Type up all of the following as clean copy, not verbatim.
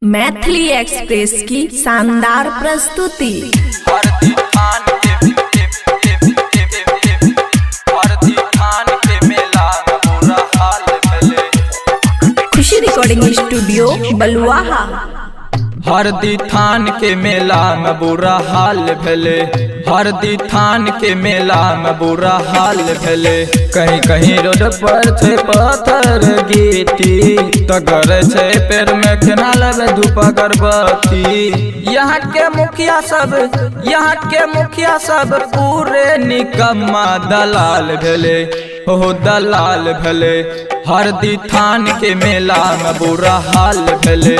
Maithili express की शानदार प्रस्तुति। खुशी रिकॉर्डिंग स्टूडियो बलुआहा। हरदी थान के मेला में बुरा हाल भेले, हरदी थान के मेला में बुरा हाल भेले। कहीं कहीं रोड पर छे पत्थर गिट्टी, तगर छे पैर में केना लगे धूप अगरबत्ती। यहाँ के मुखिया सब पूरे निकम्मा दलाल भेले, हो दलाल भेले। हरदी थान के मेला में बुरा हाल भेले,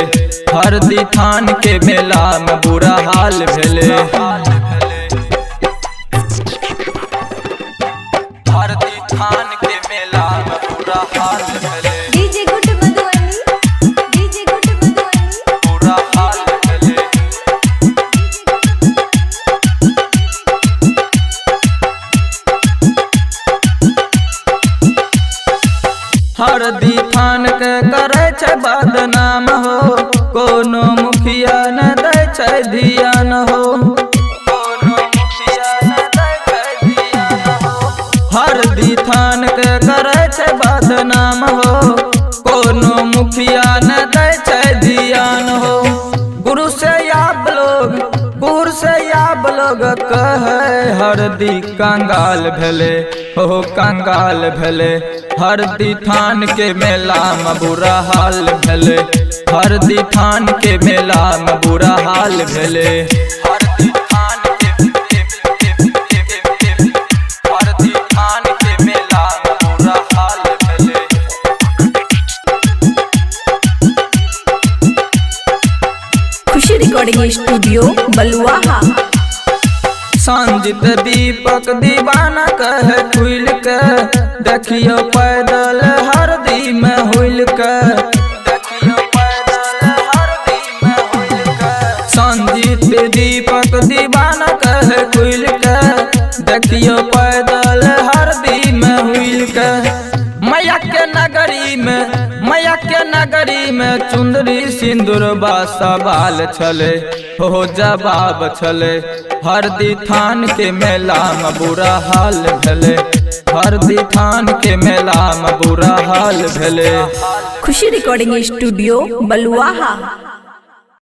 हरदी थान के मेला में बुरा हाल भेले। हरदी थान के मेला में बुरा हाल भेले, DJ good Madhubani, DJ good Madhubani, बुरा हाल भेले। हरदी थान के करे छै बदनाम हो, कोनो मुखिया न दै छै ध्यान हो, कोनो मुखिया न दै छै ध्यान हो। हरदी थान के करे छै बदनाम हो, कोनो मुखिया न दै छै ध्यान हो। गुरु से याब लोग कहे हरदी कंगाल भेले, हो कंगाल भेले। हरदी थान के मेला में बुरा हाल भेले, हरदी थान के मेला में बुरा हाल भेले। हरदी थान के मेला में बुरा हाल भेले। खुशी रिकॉर्डिंग स्टूडियो बलुआहा। संजीत दीपक दीवाना कहे खुल के, देखियो पैदल हरदी में हुल के, देखियो पैदल हरदी में हुल के। संजीत दीपक दीवाना कहे खुल के, देखियो पैदल हरदी में हुल के। मैया के नगरी में चुंदरी सिंदूर बा सवाल छले, हो जवाब छले। हरदी थान के मेला में बुरा हाल भेले, हरदी थान के मेला में बुरा हाल भेले। खुशी रिकॉर्डिंग स्टूडियो बलुआहा।